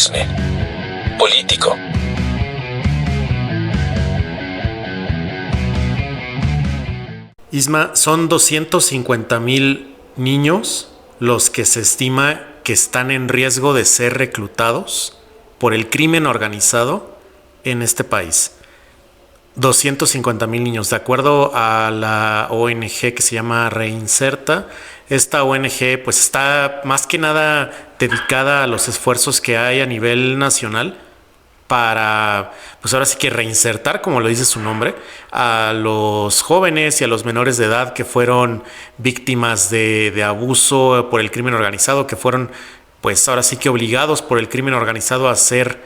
chisme político. Isma, son 250,000 niños los que se estima que están en riesgo de ser reclutados por el crimen organizado en este país. 250,000 niños, de acuerdo a la ONG que se llama Reinserta. Esta ONG pues está más que nada dedicada a los esfuerzos que hay a nivel nacional para, pues ahora sí que reinsertar, como lo dice su nombre, a los jóvenes y a los menores de edad que fueron víctimas de abuso por el crimen organizado, que fueron, pues ahora sí que obligados por el crimen organizado a hacer,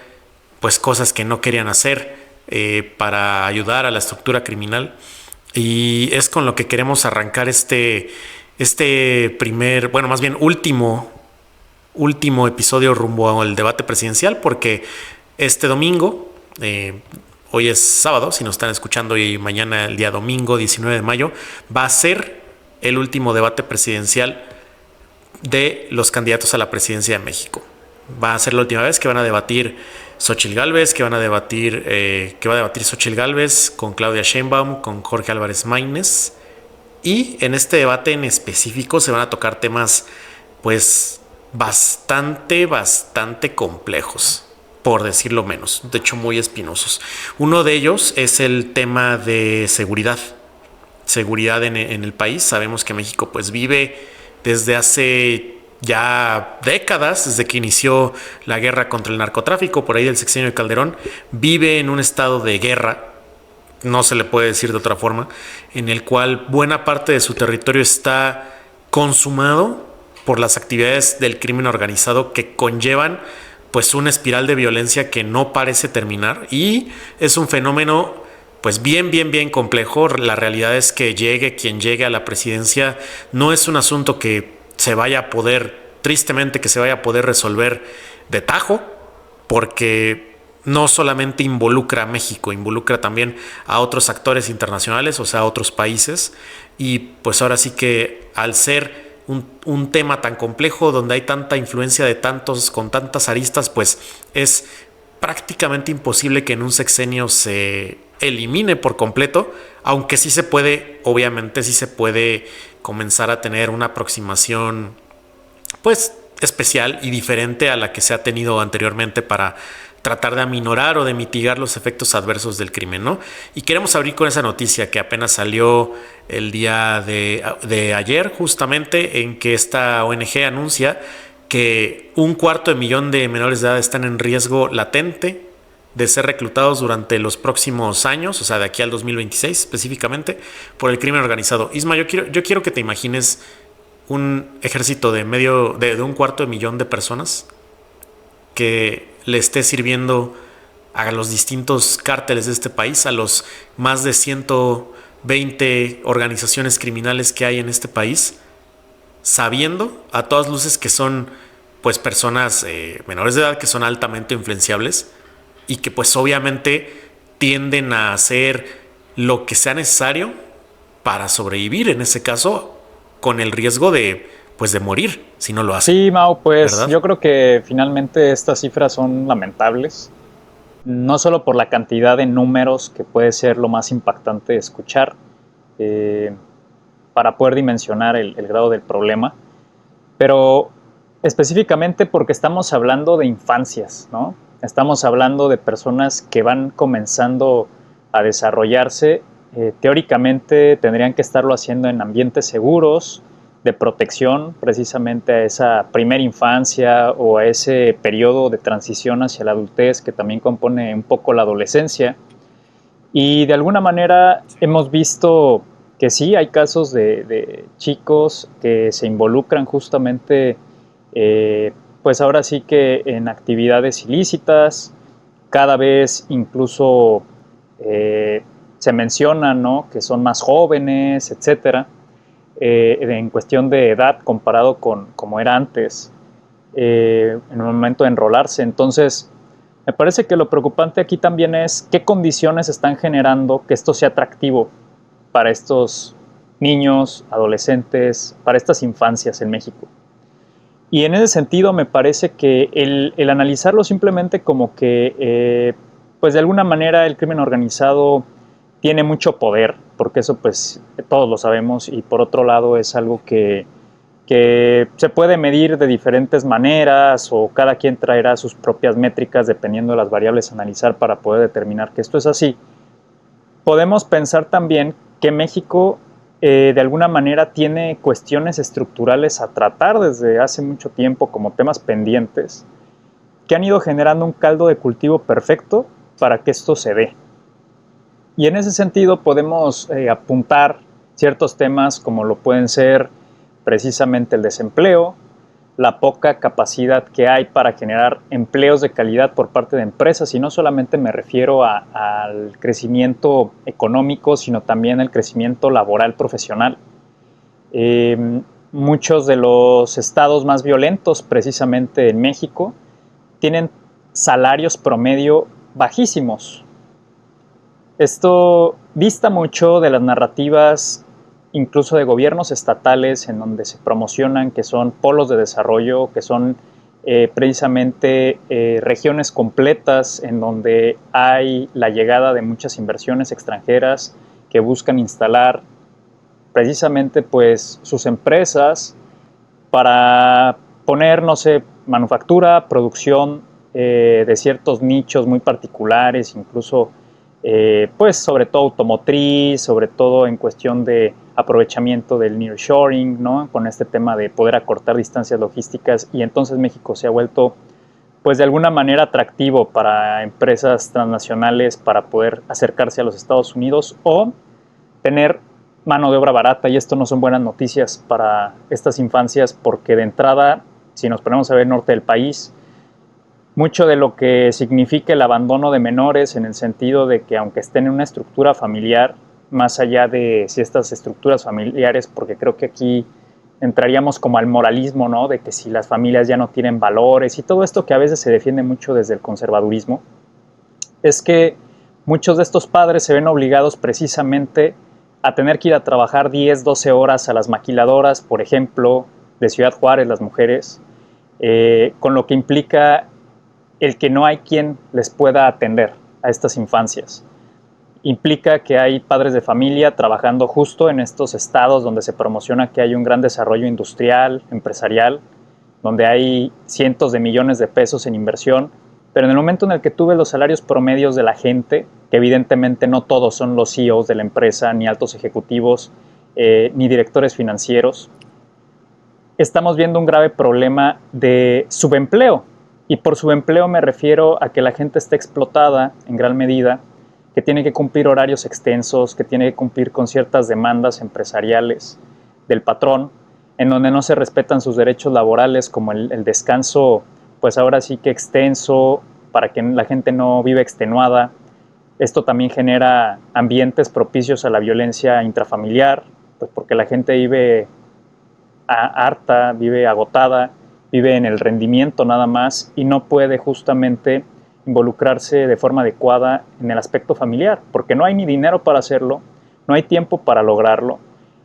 pues cosas que no querían hacer para ayudar a la estructura criminal. Y es con lo que queremos arrancar este primer, bueno, más bien último episodio rumbo al debate presidencial, porque este domingo, hoy es sábado, si nos están escuchando, y mañana, el día domingo 19 de mayo, va a ser el último debate presidencial de los candidatos a la presidencia de México. Va a ser la última vez que van a debatir Xochitl Gálvez, que va a debatir Xochitl Gálvez con Claudia Sheinbaum, con Jorge Álvarez Maínez. Y en este debate en específico se van a tocar temas, pues, bastante complejos, por decirlo menos, de hecho muy espinosos. Uno de ellos es el tema de seguridad en el país. Sabemos que México pues vive desde hace ya décadas, desde que inició la guerra contra el narcotráfico, por ahí del sexenio de Calderón, vive en un estado de guerra, no se le puede decir de otra forma, en el cual buena parte de su territorio está consumado por las actividades del crimen organizado que conllevan pues una espiral de violencia que no parece terminar, y es un fenómeno pues bien complejo. La realidad es que quien llegue a la presidencia no es un asunto que se vaya a poder, tristemente, que se vaya a poder resolver de tajo, porque no solamente involucra a México, involucra también a otros actores internacionales, o sea, a otros países, y pues ahora sí que al ser un tema tan complejo, donde hay tanta influencia de tantos, con tantas aristas, pues es prácticamente imposible que en un sexenio se elimine por completo, aunque sí se puede, obviamente sí se puede comenzar a tener una aproximación pues especial y diferente a la que se ha tenido anteriormente para tratar de aminorar o de mitigar los efectos adversos del crimen, ¿no? Y queremos abrir con esa noticia que apenas salió el día de ayer, justamente, en que esta ONG anuncia que 250,000 de menores de edad están en riesgo latente de ser reclutados durante los próximos años, o sea, de aquí al 2026 específicamente, por el crimen organizado. Isma, yo quiero que te imagines un ejército de 250,000 de personas que le esté sirviendo a los distintos cárteles de este país, a los más de 120 organizaciones criminales que hay en este país, sabiendo a todas luces que son pues personas menores de edad, que son altamente influenciables y que pues obviamente tienden a hacer lo que sea necesario para sobrevivir, en ese caso con el riesgo de morir si no lo hacen. Sí, Mau, pues ¿verdad? Yo creo que finalmente estas cifras son lamentables, no solo por la cantidad de números, que puede ser lo más impactante de escuchar, para poder dimensionar el grado del problema, pero específicamente porque estamos hablando de infancias, ¿no? Estamos hablando de personas que van comenzando a desarrollarse. Teóricamente tendrían que estarlo haciendo en ambientes seguros, de protección precisamente a esa primera infancia o a ese periodo de transición hacia la adultez que también compone un poco la adolescencia. Y de alguna manera hemos visto que sí, hay casos de chicos que se involucran justamente, pues ahora sí que en actividades ilícitas, cada vez incluso se menciona, ¿no?, que son más jóvenes, etcétera. En cuestión de edad comparado con como era antes, en el momento de enrolarse. Entonces, me parece que lo preocupante aquí también es qué condiciones están generando que esto sea atractivo para estos niños, adolescentes, para estas infancias en México. Y en ese sentido me parece que el analizarlo simplemente como que, pues de alguna manera el crimen organizado tiene mucho poder, porque eso pues todos lo sabemos, y por otro lado es algo que se puede medir de diferentes maneras o cada quien traerá sus propias métricas dependiendo de las variables a analizar para poder determinar que esto es así. Podemos pensar también que México de alguna manera tiene cuestiones estructurales a tratar desde hace mucho tiempo como temas pendientes que han ido generando un caldo de cultivo perfecto para que esto se dé. Y en ese sentido podemos apuntar ciertos temas como lo pueden ser precisamente el desempleo, la poca capacidad que hay para generar empleos de calidad por parte de empresas, y no solamente me refiero al crecimiento económico, sino también el crecimiento laboral profesional. Muchos de los estados más violentos, precisamente en México, tienen salarios promedio bajísimos. Esto dista mucho de las narrativas incluso de gobiernos estatales en donde se promocionan que son polos de desarrollo, que son precisamente regiones completas en donde hay la llegada de muchas inversiones extranjeras que buscan instalar precisamente pues sus empresas para poner, no sé, manufactura, producción de ciertos nichos muy particulares, incluso pues sobre todo automotriz, sobre todo en cuestión de aprovechamiento del nearshoring, ¿no? Con este tema de poder acortar distancias logísticas, y entonces México se ha vuelto pues de alguna manera atractivo para empresas transnacionales para poder acercarse a los Estados Unidos o tener mano de obra barata, y esto no son buenas noticias para estas infancias porque de entrada, si nos ponemos a ver el norte del país, mucho de lo que significa el abandono de menores en el sentido de que aunque estén en una estructura familiar, más allá de si estas estructuras familiares, porque creo que aquí entraríamos como al moralismo, ¿no? De que si las familias ya no tienen valores y todo esto que a veces se defiende mucho desde el conservadurismo, es que muchos de estos padres se ven obligados precisamente a tener que ir a trabajar 10, 12 horas a las maquiladoras, por ejemplo, de Ciudad Juárez, las mujeres, con lo que implica el que no hay quien les pueda atender a estas infancias. Implica que hay padres de familia trabajando justo en estos estados donde se promociona que hay un gran desarrollo industrial, empresarial, donde hay cientos de millones de pesos en inversión, pero en el momento en el que tú ves los salarios promedios de la gente, que evidentemente no todos son los CEOs de la empresa, ni altos ejecutivos, ni directores financieros, estamos viendo un grave problema de subempleo. Y por subempleo me refiero a que la gente está explotada en gran medida, que tiene que cumplir horarios extensos, que tiene que cumplir con ciertas demandas empresariales del patrón, en donde no se respetan sus derechos laborales como el descanso, pues ahora sí que extenso, para que la gente no viva extenuada. Esto también genera ambientes propicios a la violencia intrafamiliar, pues porque la gente vive harta, vive agotada, vive en el rendimiento nada más y no puede justamente involucrarse de forma adecuada en el aspecto familiar, porque no hay ni dinero para hacerlo, no hay tiempo para lograrlo,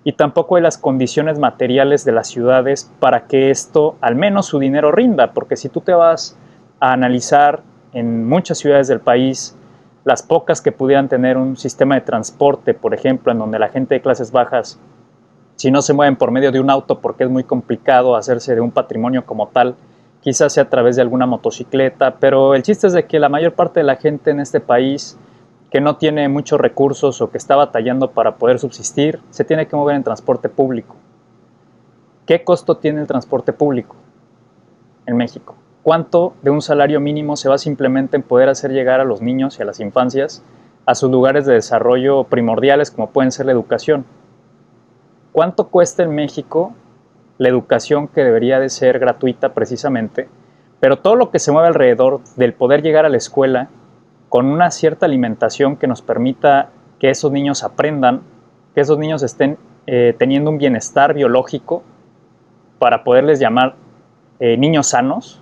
y tampoco hay las condiciones materiales de las ciudades para que esto, al menos su dinero rinda, porque si tú te vas a analizar en muchas ciudades del país, las pocas que pudieran tener un sistema de transporte, por ejemplo, en donde la gente de clases bajas, si no se mueven por medio de un auto porque es muy complicado hacerse de un patrimonio como tal, quizás sea a través de alguna motocicleta, pero el chiste es de que la mayor parte de la gente en este país que no tiene muchos recursos o que está batallando para poder subsistir, se tiene que mover en transporte público. ¿Qué costo tiene el transporte público en México? ¿Cuánto de un salario mínimo se va simplemente en poder hacer llegar a los niños y a las infancias a sus lugares de desarrollo primordiales como pueden ser la educación? ¿Cuánto cuesta en México la educación que debería de ser gratuita precisamente, pero todo lo que se mueve alrededor del poder llegar a la escuela con una cierta alimentación que nos permita que esos niños aprendan, que esos niños estén teniendo un bienestar biológico para poderles llamar niños sanos,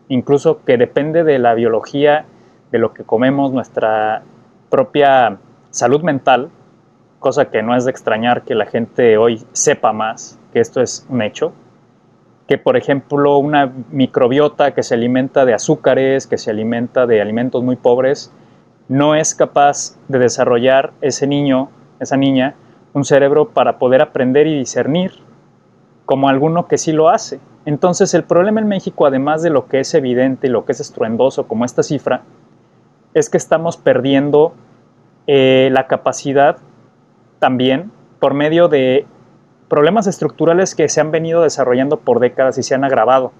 incluso que depende de la biología, de lo que comemos, nuestra propia salud mental, cosa que no es de extrañar que la gente hoy sepa más, que esto es un hecho. que por ejemplo una microbiota que se alimenta de azúcares, que se alimenta de alimentos muy pobres, no es capaz de desarrollar ese niño, esa niña, un cerebro para poder aprender y discernir, como alguno que sí lo hace. Entonces el problema en México, además de lo que es evidente y lo que es estruendoso como esta cifra, es que estamos perdiendo la capacidad también por medio de problemas estructurales que se han venido desarrollando por décadas y se han agravado.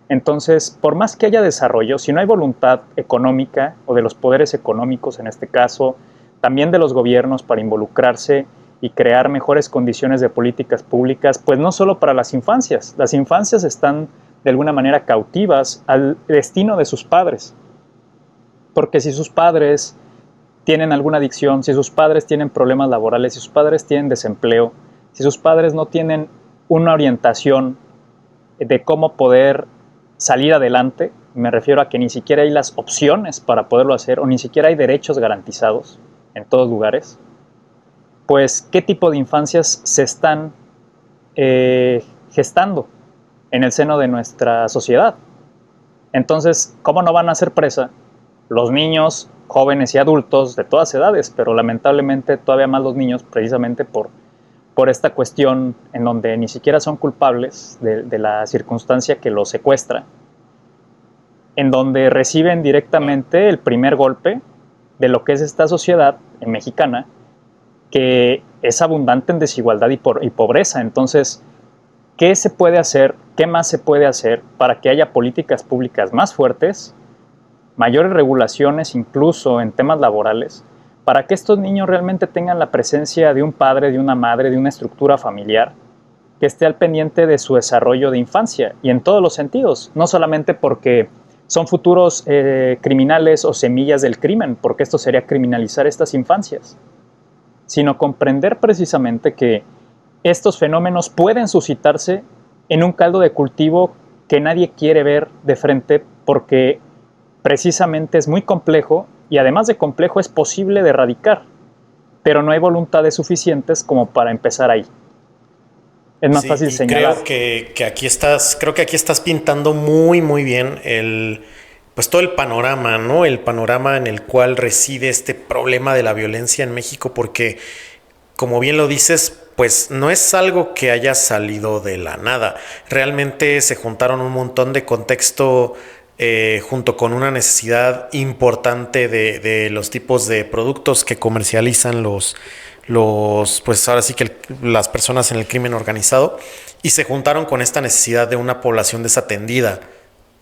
Entonces, por más que haya desarrollo, si no hay voluntad económica o de los poderes económicos en este caso, también de los gobiernos para involucrarse y crear mejores condiciones de políticas públicas, pues no solo para las infancias están de alguna manera cautivas al destino de sus padres, porque si sus padres tienen alguna adicción, si sus padres tienen problemas laborales, si sus padres tienen desempleo, si sus padres no tienen una orientación de cómo poder salir adelante, me refiero a que ni siquiera hay las opciones para poderlo hacer o ni siquiera hay derechos garantizados en todos lugares, pues qué tipo de infancias se están gestando en el seno de nuestra sociedad. Entonces, ¿cómo no van a ser presa los niños, jóvenes y adultos de todas edades? Pero lamentablemente todavía más los niños, precisamente por esta cuestión en donde ni siquiera son culpables de la circunstancia que los secuestra, en donde reciben directamente el primer golpe de lo que es esta sociedad mexicana, que es abundante en desigualdad y pobreza. Entonces, ¿qué se puede hacer? ¿Qué más se puede hacer para que haya políticas públicas más fuertes, mayores regulaciones incluso en temas laborales, para que estos niños realmente tengan la presencia de un padre, de una madre, de una estructura familiar que esté al pendiente de su desarrollo de infancia y en todos los sentidos, no solamente porque son futuros criminales o semillas del crimen, porque esto sería criminalizar estas infancias, sino comprender precisamente que estos fenómenos pueden suscitarse en un caldo de cultivo que nadie quiere ver de frente porque precisamente es muy complejo y además de complejo es posible de erradicar, pero no hay voluntades suficientes como para empezar ahí. Es más fácil señalar. Creo que aquí estás pintando muy, muy bien pues todo el panorama, ¿no? El panorama en el cual reside este problema de la violencia en México, porque, como bien lo dices, pues no es algo que haya salido de la nada. Realmente se juntaron un montón de contexto junto con una necesidad importante de los tipos de productos que comercializan pues ahora sí que las personas en el crimen organizado, y se juntaron con esta necesidad de una población desatendida,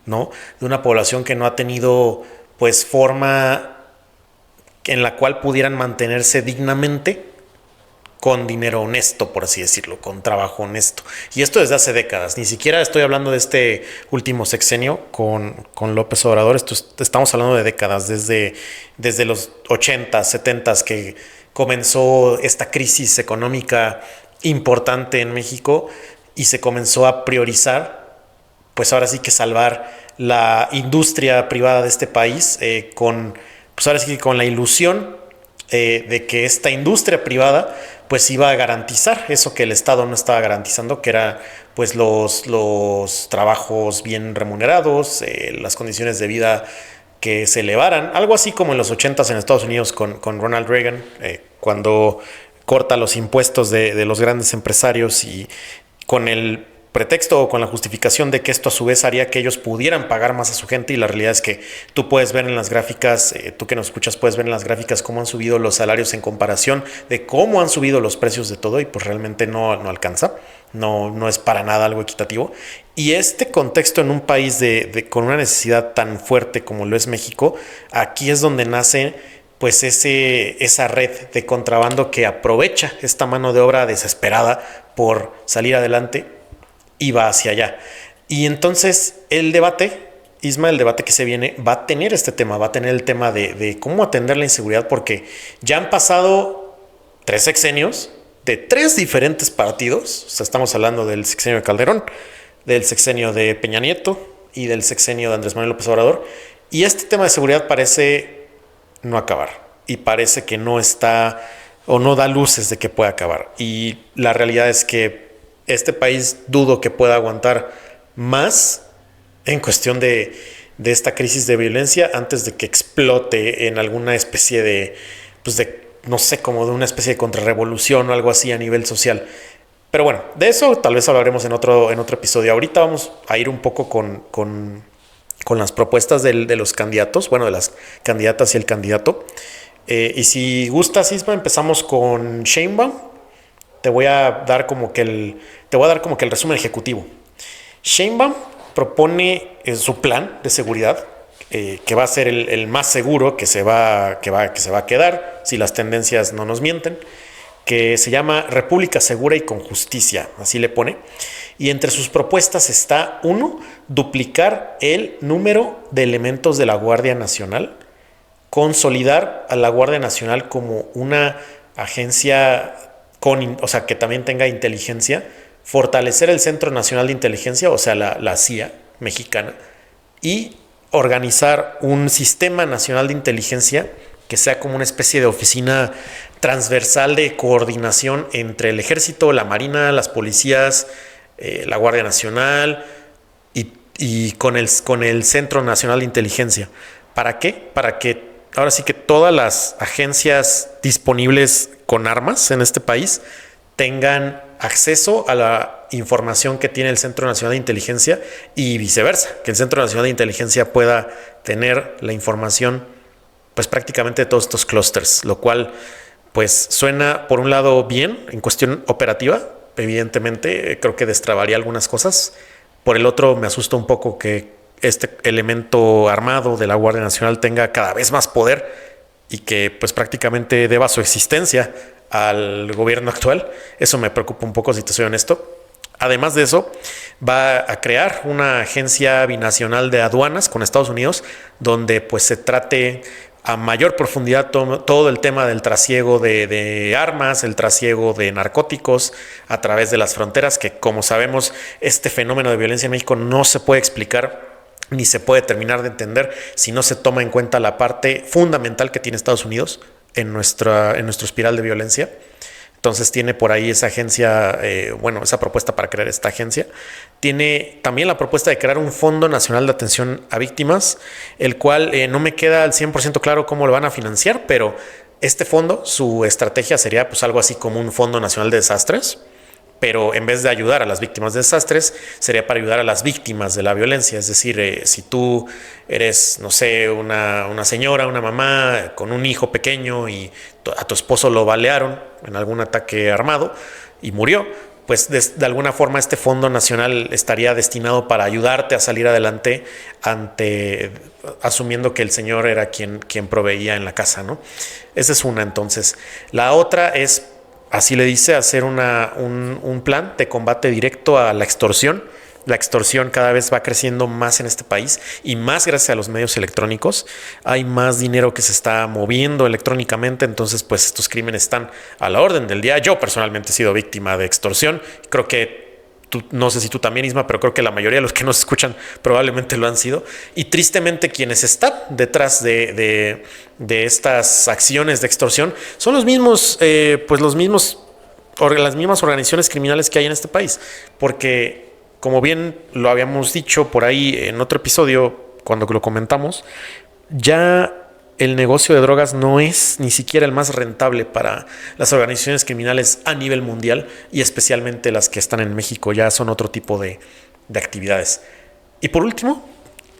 ¿no? De una población que no ha tenido pues forma en la cual pudieran mantenerse dignamente con dinero honesto, por así decirlo, con trabajo honesto. Y esto desde hace décadas. Ni siquiera estoy hablando de este último sexenio con López Obrador. Estamos hablando de décadas, desde los 80s, 70s, que comenzó esta crisis económica importante en México y se comenzó a priorizar, pues ahora sí que salvar la industria privada de este país, pues ahora sí que con la ilusión de que esta industria privada pues iba a garantizar eso que el Estado no estaba garantizando, que era pues los trabajos bien remunerados, las condiciones de vida que se elevaran, algo así como en los 80s en Estados Unidos con Ronald Reagan, cuando corta los impuestos de los grandes empresarios y con el pretexto o con la justificación de que esto a su vez haría que ellos pudieran pagar más a su gente. Y la realidad es que tú puedes ver en las gráficas, tú que nos escuchas puedes ver en las gráficas cómo han subido los salarios en comparación de cómo han subido los precios de todo, y pues realmente no alcanza, no es para nada algo equitativo. Y este contexto en un país con una necesidad tan fuerte como lo es México, aquí es donde nace pues esa red de contrabando que aprovecha esta mano de obra desesperada por salir adelante y va hacia allá. Y entonces el debate que se viene va a tener este tema, va a tener el tema de cómo atender la inseguridad, porque ya han pasado 3 sexenios de 3 diferentes partidos. O sea, estamos hablando del sexenio de Calderón, del sexenio de Peña Nieto y del sexenio de Andrés Manuel López Obrador. Y este tema de seguridad parece no acabar, y parece que no está o no da luces de que pueda acabar. Y la realidad es que este país dudo que pueda aguantar más en cuestión de esta crisis de violencia antes de que explote en alguna especie de, pues de, no sé, como de una especie de contrarrevolución o algo así a nivel social. Pero bueno, de eso tal vez hablaremos en otro episodio. Ahorita vamos a ir un poco con las propuestas de los candidatos, bueno, de las candidatas y el candidato. Y si gustas, Isma, empezamos con Sheinbaum. Te voy a dar como que el resumen ejecutivo. Sheinbaum propone su plan de seguridad, que va a ser el más seguro que se va a quedar, si las tendencias no nos mienten, que se llama República Segura y con Justicia, así le pone. Y entre sus propuestas está, 1, duplicar el número de elementos de la Guardia Nacional, consolidar a la Guardia Nacional como una agencia que también tenga inteligencia, fortalecer el Centro Nacional de Inteligencia, o sea, la CIA mexicana, y organizar un sistema nacional de inteligencia que sea como una especie de oficina transversal de coordinación entre el ejército, la marina, las policías, la Guardia Nacional y con el Centro Nacional de Inteligencia. ¿Para qué? Para que ahora sí que todas las agencias disponibles con armas en este país tengan acceso a la información que tiene el Centro Nacional de Inteligencia y viceversa, que el Centro Nacional de Inteligencia pueda tener la información pues prácticamente de todos estos clústeres, lo cual pues suena por un lado bien en cuestión operativa, evidentemente creo que destrabaría algunas cosas, por el otro me asusta un poco que este elemento armado de la Guardia Nacional tenga cada vez más poder y que pues prácticamente deba su existencia al gobierno actual. Eso me preocupa un poco, si te soy honesto. Además de eso, va a crear una agencia binacional de aduanas con Estados Unidos, donde pues se trate a mayor profundidad todo el tema del trasiego de armas, el trasiego de narcóticos a través de las fronteras, que como sabemos, este fenómeno de violencia en México no se puede explicar ni se puede terminar de entender si no se toma en cuenta la parte fundamental que tiene Estados Unidos en nuestro espiral de violencia. Entonces tiene por ahí esa agencia, esa propuesta para crear esta agencia. Tiene también la propuesta de crear un Fondo Nacional de Atención a Víctimas, el cual no me queda al 100% claro cómo lo van a financiar, pero este fondo, su estrategia sería pues algo así como un Fondo Nacional de Desastres, pero en vez de ayudar a las víctimas de desastres, sería para ayudar a las víctimas de la violencia. Es decir, si tú eres, no sé, una señora, una mamá con un hijo pequeño y a tu esposo lo balearon en algún ataque armado y murió, pues de alguna forma este Fondo Nacional estaría destinado para ayudarte a salir adelante asumiendo que el señor era quien proveía en la casa, ¿no? Esa es una. Entonces, la otra es, así le dice, hacer un plan de combate directo a la extorsión. La extorsión cada vez va creciendo más en este país y más gracias a los medios electrónicos. Hay más dinero que se está moviendo electrónicamente, entonces pues estos crímenes están a la orden del día. Yo personalmente he sido víctima de extorsión. Creo que no sé si tú también, Isma, pero creo que la mayoría de los que nos escuchan probablemente lo han sido. Y tristemente quienes están detrás de estas acciones de extorsión son las mismas organizaciones criminales que hay en este país. Porque, como bien lo habíamos dicho por ahí en otro episodio, cuando lo comentamos, ya el negocio de drogas no es ni siquiera el más rentable para las organizaciones criminales a nivel mundial, y especialmente las que están en México ya son otro tipo de actividades. Y por último,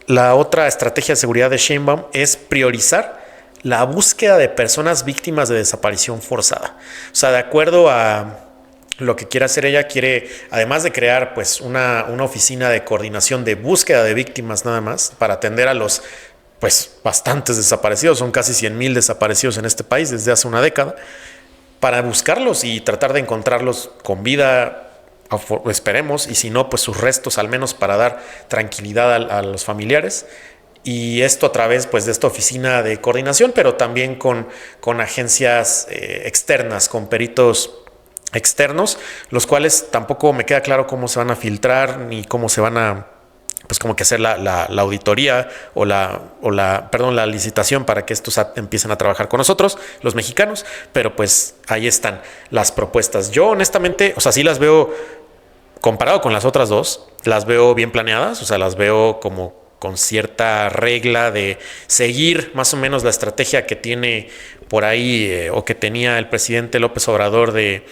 la otra estrategia de seguridad de Sheinbaum es priorizar la búsqueda de personas víctimas de desaparición forzada. O sea, de acuerdo a lo que quiere hacer ella, quiere, además de crear pues una oficina de coordinación de búsqueda de víctimas nada más, para atender a los pues bastantes desaparecidos, son casi 100,000 desaparecidos en este país desde hace una década, para buscarlos y tratar de encontrarlos con vida, esperemos, y si no, pues sus restos al menos, para dar tranquilidad a los familiares. Y esto a través pues de esta oficina de coordinación, pero también con agencias externas, con peritos externos, los cuales tampoco me queda claro cómo se van a filtrar ni cómo se van a pues como que hacer la auditoría o la licitación para que estos empiecen a trabajar con nosotros, los mexicanos. Pero pues ahí están las propuestas. Yo honestamente, o sea, sí las veo comparado con las otras dos, las veo bien planeadas, o sea, las veo como con cierta regla de seguir más o menos la estrategia que tiene por ahí o que tenía el presidente López Obrador de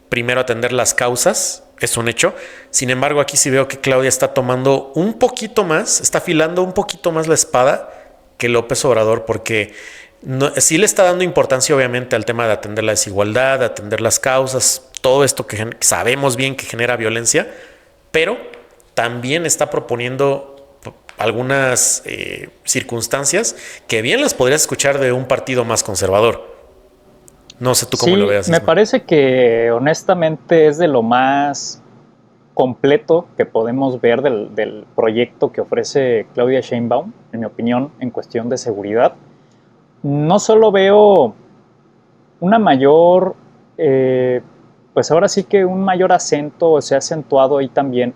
primero atender las causas, es un hecho. Sin embargo, aquí sí veo que Claudia está tomando un poquito más, está afilando un poquito más la espada que López Obrador, porque sí le está dando importancia obviamente al tema de atender la desigualdad, de atender las causas, todo esto que sabemos bien que genera violencia, pero también está proponiendo algunas circunstancias que bien las podrías escuchar de un partido más conservador. No sé tú cómo lo veas. Me parece que honestamente es de lo más completo que podemos ver del proyecto que ofrece Claudia Sheinbaum, en mi opinión, en cuestión de seguridad. No solo veo una mayor, pues ahora sí que un mayor acento, se ha acentuado ahí también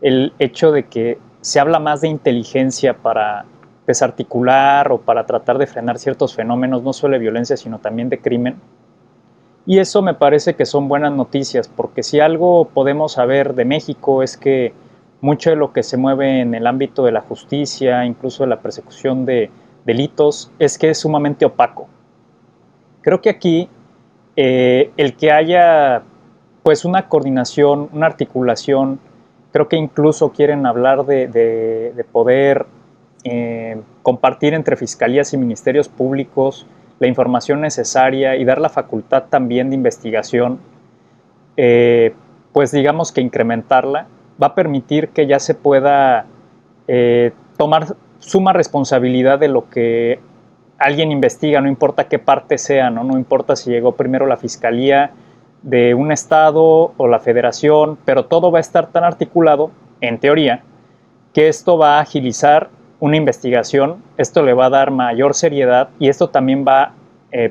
el hecho de que se habla más de inteligencia para desarticular o para tratar de frenar ciertos fenómenos, no solo de violencia, sino también de crimen. Y eso me parece que son buenas noticias, porque si algo podemos saber de México es que mucho de lo que se mueve en el ámbito de la justicia, incluso de la persecución de delitos, es que es sumamente opaco. Creo que aquí el que haya pues una coordinación, una articulación, creo que incluso quieren hablar de poder compartir entre fiscalías y ministerios públicos la información necesaria y dar la facultad también de investigación, pues digamos que incrementarla, va a permitir que ya se pueda tomar suma responsabilidad de lo que alguien investiga, no importa qué parte sea, no importa si llegó primero la fiscalía de un estado o la federación, pero todo va a estar tan articulado, en teoría, que esto va a agilizar una investigación, esto le va a dar mayor seriedad y esto también va,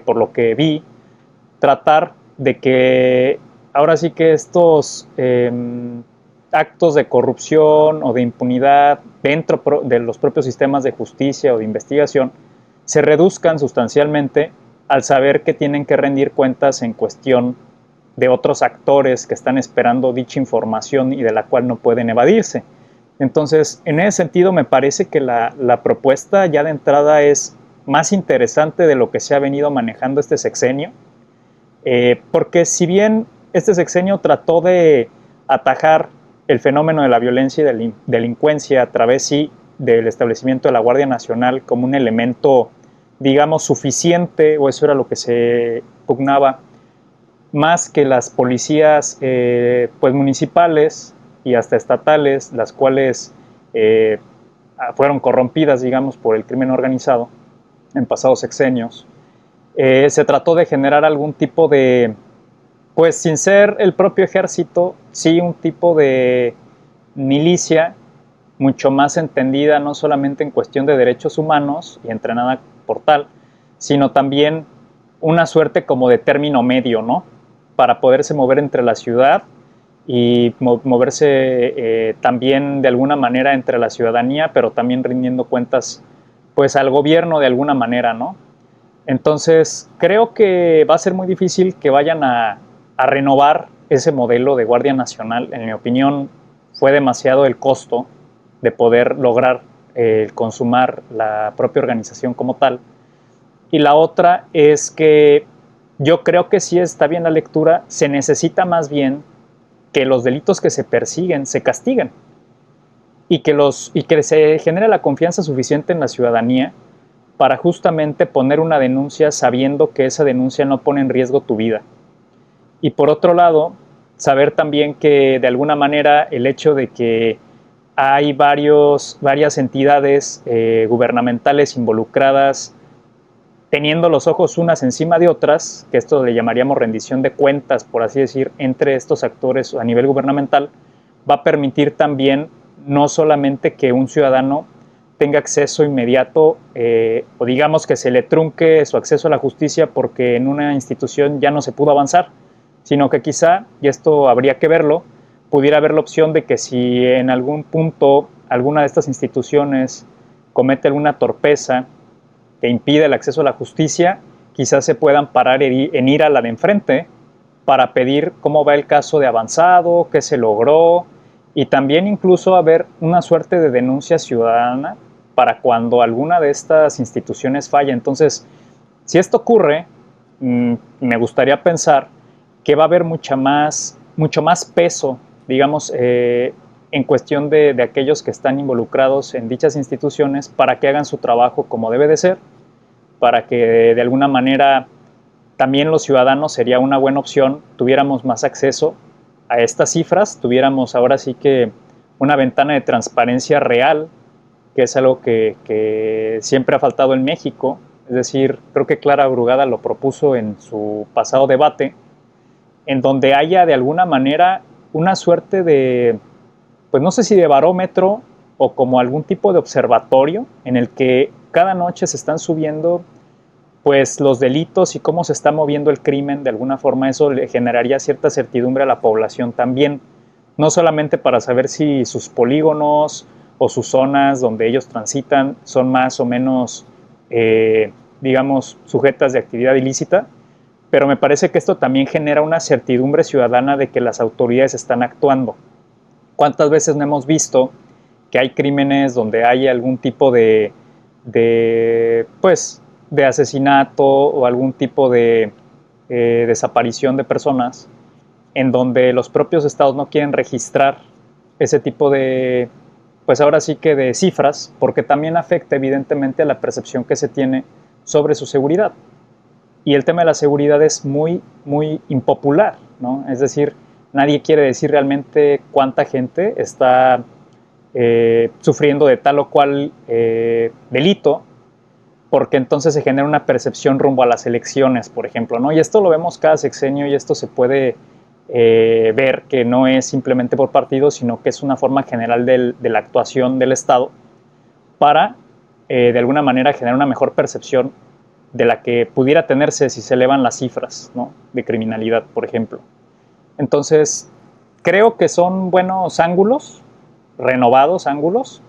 por lo que vi, tratar de que ahora sí que estos actos de corrupción o de impunidad dentro de los propios sistemas de justicia o de investigación se reduzcan sustancialmente al saber que tienen que rendir cuentas en cuestión de otros actores que están esperando dicha información y de la cual no pueden evadirse. Entonces, en ese sentido, me parece que la propuesta ya de entrada es más interesante de lo que se ha venido manejando este sexenio, porque si bien este sexenio trató de atajar el fenómeno de la violencia y delincuencia a través sí del establecimiento de la Guardia Nacional como un elemento, digamos, suficiente, o eso era lo que se pugnaba, más que las policías pues municipales y hasta estatales, las cuales fueron corrompidas, digamos, por el crimen organizado en pasados sexenios. Se trató de generar algún tipo de, pues sin ser el propio ejército, sí un tipo de milicia mucho más entendida, no solamente en cuestión de derechos humanos y entrenada por tal, sino también una suerte como de término medio, ¿no? Para poderse mover entre la ciudad y moverse también de alguna manera entre la ciudadanía, pero también rindiendo cuentas pues al gobierno de alguna manera, ¿no? Entonces creo que va a ser muy difícil que vayan a renovar ese modelo de Guardia Nacional. En mi opinión fue demasiado el costo de poder lograr consumar la propia organización como tal. Y la otra es que yo creo que sí está bien la lectura, se necesita más bien que los delitos que se persiguen se castiguen y que se genere la confianza suficiente en la ciudadanía para justamente poner una denuncia sabiendo que esa denuncia no pone en riesgo tu vida. Y por otro lado, saber también que de alguna manera el hecho de que hay varias entidades gubernamentales involucradas teniendo los ojos unas encima de otras, que esto le llamaríamos rendición de cuentas, por así decir, entre estos actores a nivel gubernamental, va a permitir también no solamente que un ciudadano tenga acceso inmediato o digamos que se le trunque su acceso a la justicia porque en una institución ya no se pudo avanzar, sino que quizá, y esto habría que verlo, pudiera haber la opción de que si en algún punto alguna de estas instituciones comete alguna torpeza que impide el acceso a la justicia, quizás se puedan parar en ir a la de enfrente para pedir cómo va el caso de avanzado, qué se logró, y también incluso haber una suerte de denuncia ciudadana para cuando alguna de estas instituciones falla. Entonces, si esto ocurre, me gustaría pensar que va a haber mucho más peso, digamos, en cuestión de aquellos que están involucrados en dichas instituciones para que hagan su trabajo como debe de ser, para que de alguna manera también los ciudadanos, sería una buena opción, tuviéramos más acceso a estas cifras, tuviéramos ahora sí que una ventana de transparencia real, que es algo que siempre ha faltado en México. Es decir, creo que Clara Brugada lo propuso en su pasado debate, en donde haya de alguna manera una suerte de, pues no sé si de barómetro o como algún tipo de observatorio en el que cada noche se están subiendo pues los delitos y cómo se está moviendo el crimen. De alguna forma eso le generaría cierta certidumbre a la población también, no solamente para saber si sus polígonos o sus zonas donde ellos transitan son más o menos, digamos, sujetas de actividad ilícita, pero me parece que esto también genera una certidumbre ciudadana de que las autoridades están actuando. ¿Cuántas veces no hemos visto que hay crímenes donde hay algún tipo pues, de asesinato o algún tipo de desaparición de personas en donde los propios estados no quieren registrar ese tipo de, pues ahora sí que de cifras, porque también afecta evidentemente a la percepción que se tiene sobre su seguridad? Y el tema de la seguridad es muy, muy impopular, ¿no? Es decir, nadie quiere decir realmente cuánta gente está sufriendo de tal o cual delito, porque entonces se genera una percepción rumbo a las elecciones, por ejemplo, ¿no? Y esto lo vemos cada sexenio y esto se puede ver que no es simplemente por partido, sino que es una forma general de la actuación del Estado para, de alguna manera, generar una mejor percepción de la que pudiera tenerse si se elevan las cifras, ¿no?, de criminalidad, por ejemplo. Entonces, creo que son buenos ángulos, renovados ángulos.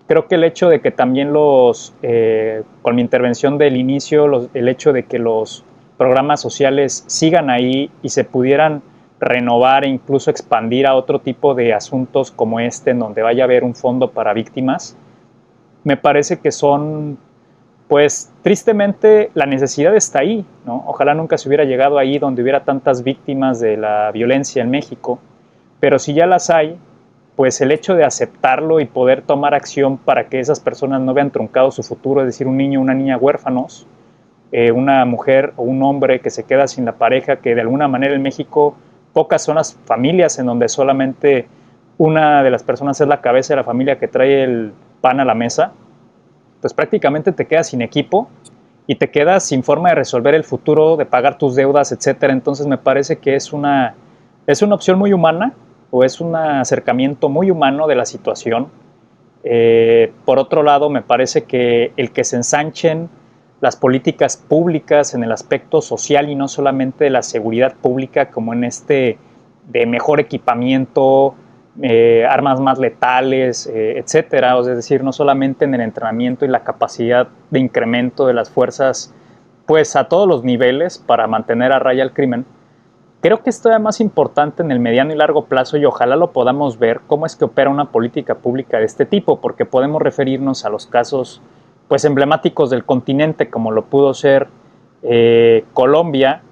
Creo que el hecho de que también con mi intervención del inicio, el hecho de que los programas sociales sigan ahí y se pudieran renovar e incluso expandir a otro tipo de asuntos como este, en donde vaya a haber un fondo para víctimas, me parece que son, pues tristemente la necesidad está ahí, ¿no? Ojalá nunca se hubiera llegado ahí donde hubiera tantas víctimas de la violencia en México, pero si ya las hay, pues el hecho de aceptarlo y poder tomar acción para que esas personas no vean truncado su futuro, es decir, un niño o una niña huérfanos, una mujer o un hombre que se queda sin la pareja, que de alguna manera en México pocas son las familias en donde solamente una de las personas es la cabeza de la familia que trae el pan a la mesa, pues prácticamente te quedas sin equipo y te quedas sin forma de resolver el futuro, de pagar tus deudas, etcétera. Entonces me parece que es una opción muy humana, o es un acercamiento muy humano de la situación. Por otro lado, me parece que el que se ensanchen las políticas públicas en el aspecto social y no solamente de la seguridad pública, como en de mejor equipamiento, armas más letales, etcétera. Es decir, no solamente en el entrenamiento y la capacidad de incremento de las fuerzas, pues a todos los niveles para mantener a raya el crimen. Creo que esto es más importante en el mediano y largo plazo, y ojalá lo podamos ver cómo es que opera una política pública de este tipo, porque podemos referirnos a los casos pues emblemáticos del continente, como lo pudo ser Colombia,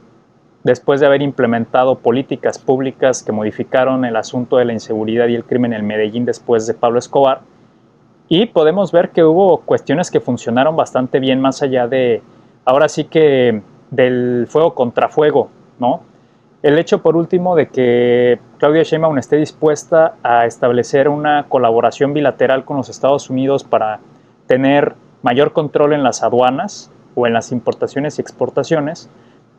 después de haber implementado políticas públicas que modificaron el asunto de la inseguridad y el crimen en Medellín después de Pablo Escobar. Y podemos ver que hubo cuestiones que funcionaron bastante bien, más allá de, ahora sí que, del fuego contra fuego, ¿no? El hecho, por último, de que Claudia Sheinbaum esté dispuesta a establecer una colaboración bilateral con los Estados Unidos para tener mayor control en las aduanas o en las importaciones y exportaciones,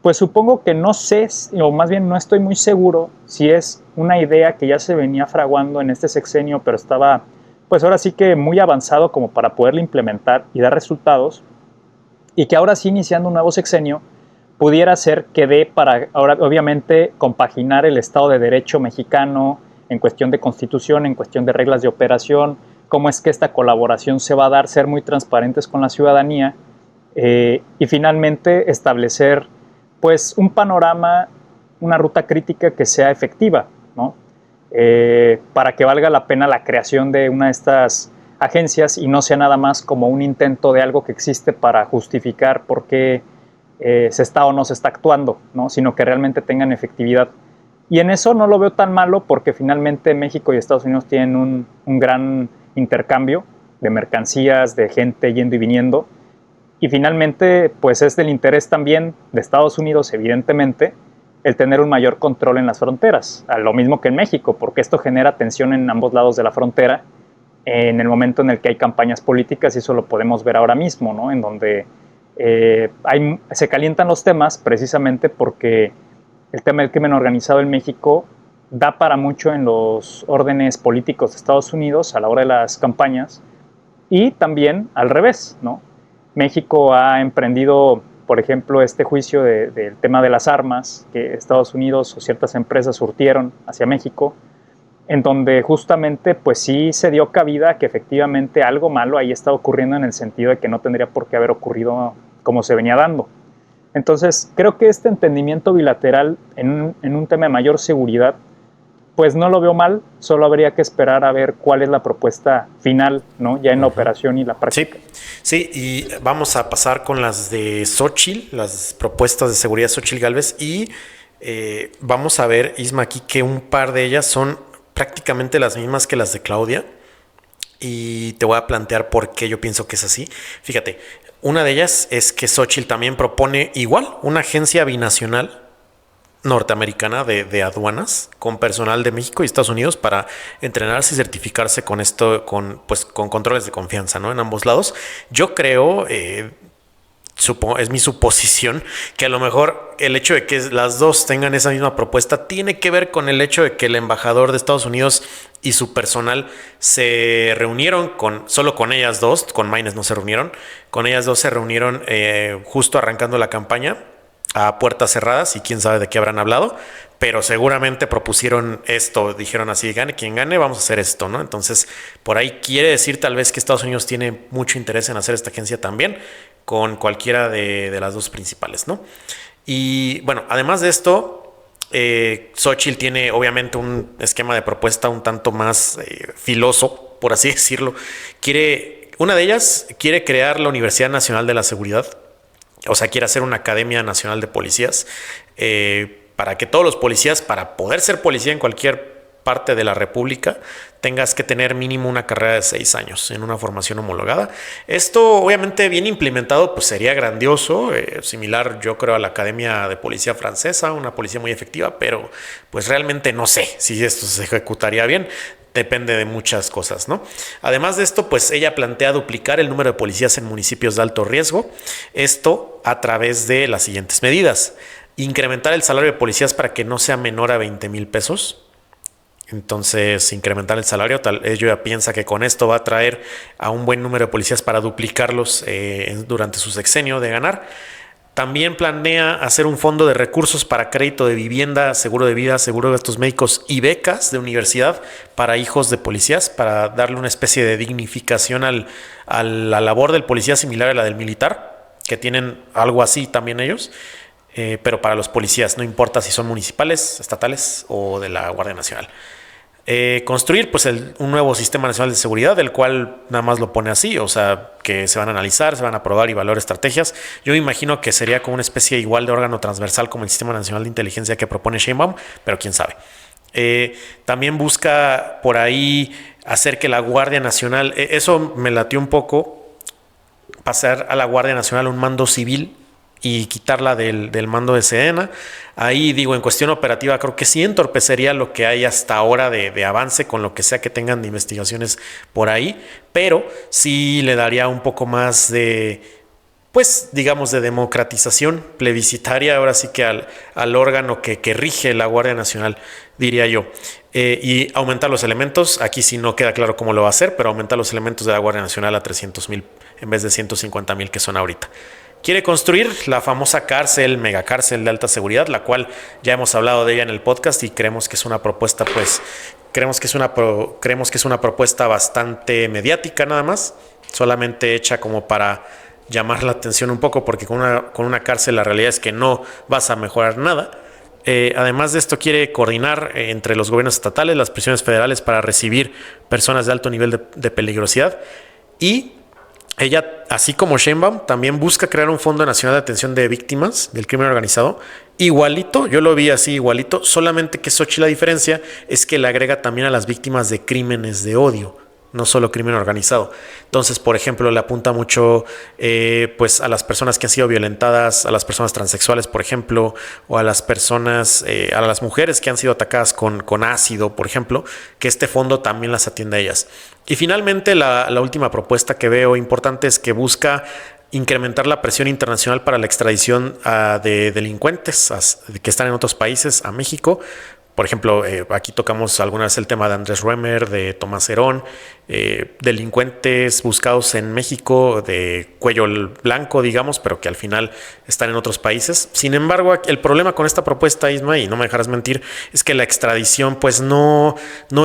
pues supongo que no sé, o más bien no estoy muy seguro si es una idea que ya se venía fraguando en este sexenio, pero estaba, pues ahora sí que muy avanzado como para poderlo implementar y dar resultados, y que ahora sí, iniciando un nuevo sexenio, pudiera ser que dé para, ahora obviamente, compaginar el Estado de Derecho mexicano en cuestión de constitución, en cuestión de reglas de operación, cómo es que esta colaboración se va a dar, ser muy transparentes con la ciudadanía, y finalmente establecer pues un panorama, una ruta crítica que sea efectiva, ¿no? para que valga la pena la creación de una de estas agencias y no sea nada más como un intento de algo que existe para justificar por qué se está o no se está actuando, ¿no? Sino que realmente tengan efectividad. Y en eso no lo veo tan malo porque finalmente México y Estados Unidos tienen un gran intercambio de mercancías, de gente yendo y viniendo. Y finalmente, pues es del interés también de Estados Unidos, evidentemente, el tener un mayor control en las fronteras, a lo mismo que en México, porque esto genera tensión en ambos lados de la frontera en el momento en el que hay campañas políticas, y eso lo podemos ver ahora mismo, ¿no? En donde se calientan los temas precisamente porque el tema del crimen organizado en México da para mucho en los órdenes políticos de Estados Unidos a la hora de las campañas y también al revés, ¿no? México ha emprendido, por ejemplo, este juicio del tema de las armas que Estados Unidos o ciertas empresas surtieron hacia México, en donde justamente pues sí se dio cabida que efectivamente algo malo ahí está ocurriendo en el sentido de que no tendría por qué haber ocurrido como se venía dando. Entonces, creo que este entendimiento bilateral en un tema de mayor seguridad, pues no lo veo mal, solo habría que esperar a ver cuál es la propuesta final, ¿no? Ya en la operación y la práctica. Sí, y vamos a pasar con las de Xóchitl, las propuestas de seguridad de Xóchitl Gálvez, y vamos a ver, Isma, aquí que un par de ellas son prácticamente las mismas que las de Claudia, y te voy a plantear por qué yo pienso que es así. Fíjate, una de ellas es que Xóchitl también propone igual una agencia binacional norteamericana de aduanas con personal de México y Estados Unidos para entrenarse y certificarse con esto, con controles de confianza, ¿no? En ambos lados. Yo creo, es mi suposición, que a lo mejor el hecho de que las dos tengan esa misma propuesta tiene que ver con el hecho de que el embajador de Estados Unidos y su personal se reunieron solo con ellas dos, con Maynes no se reunieron, con ellas dos se reunieron justo arrancando la campaña a puertas cerradas, y quién sabe de qué habrán hablado, pero seguramente propusieron esto, dijeron así, gane quien gane, vamos a hacer esto, ¿no? Entonces, por ahí quiere decir tal vez que Estados Unidos tiene mucho interés en hacer esta agencia también, con cualquiera de las dos principales, ¿no? Y bueno, además de esto, Xóchitl tiene obviamente un esquema de propuesta un tanto más filoso, por así decirlo. Una de ellas quiere crear la Universidad Nacional de la Seguridad. O sea, quiere hacer una Academia Nacional de Policías para que todos los policías, para poder ser policía en cualquier parte de la República, tengas que tener mínimo una carrera de 6 años en una formación homologada. Esto, obviamente, bien implementado, pues sería grandioso, similar, yo creo, a la Academia de Policía Francesa, una policía muy efectiva, pero pues realmente no sé si esto se ejecutaría bien. Depende de muchas cosas, ¿no? Además de esto, pues ella plantea duplicar el número de policías en municipios de alto riesgo. Esto a través de las siguientes medidas: incrementar el salario de policías para que no sea menor a 20,000 pesos. Entonces, incrementar el salario, ella piensa que con esto va a traer a un buen número de policías para duplicarlos durante su sexenio de ganar. También planea hacer un fondo de recursos para crédito de vivienda, seguro de vida, seguro de gastos médicos y becas de universidad para hijos de policías, para darle una especie de dignificación a la labor del policía similar a la del militar, que tienen algo así también ellos, pero para los policías, no importa si son municipales, estatales o de la Guardia Nacional. Construir pues un nuevo sistema nacional de seguridad, del cual nada más lo pone así, o sea, que se van a analizar, se van a probar y evaluar estrategias. Yo imagino que sería como una especie igual de órgano transversal como el Sistema Nacional de Inteligencia que propone Sheinbaum, pero quién sabe. También busca por ahí hacer que la Guardia Nacional, eso me latió un poco, pasar a la Guardia Nacional un mando civil y quitarla del mando de Sedena. Ahí digo, en cuestión operativa creo que sí entorpecería lo que hay hasta ahora de avance con lo que sea que tengan de investigaciones por ahí, pero sí le daría un poco más de, pues digamos, de democratización plebiscitaria, ahora sí que al órgano que rige la Guardia Nacional, diría yo. Y aumentar los elementos, aquí sí no queda claro cómo lo va a hacer, pero aumentar los elementos de la Guardia Nacional a 300,000 en vez de 150,000 que son ahorita. Quiere construir la famosa cárcel, megacárcel de alta seguridad, la cual ya hemos hablado de ella en el podcast y creemos que es una propuesta, creemos que es una propuesta bastante mediática nada más, solamente hecha como para llamar la atención un poco, porque con una cárcel la realidad es que no vas a mejorar nada. Además de esto, quiere coordinar entre los gobiernos estatales, las prisiones federales para recibir personas de alto nivel de peligrosidad. Y ella, así como Sheinbaum, también busca crear un Fondo Nacional de Atención de Víctimas del Crimen Organizado. Igualito, yo lo vi así igualito, solamente que Xochitl, la diferencia es que le agrega también a las víctimas de crímenes de odio, no solo crimen organizado. Entonces, por ejemplo, le apunta mucho pues a las personas que han sido violentadas, a las personas transexuales, por ejemplo, o a las personas, a las mujeres que han sido atacadas con ácido, por ejemplo, que este fondo también las atiende a ellas. Y finalmente, la última propuesta que veo importante es que busca incrementar la presión internacional para la extradición de delincuentes que están en otros países a México. Por ejemplo, aquí tocamos alguna vez el tema de Andrés Roemer, de Tomás Herón, delincuentes buscados en México de cuello blanco, digamos, pero que al final están en otros países. Sin embargo, el problema con esta propuesta, Isma, y no me dejarás mentir, es que la extradición pues no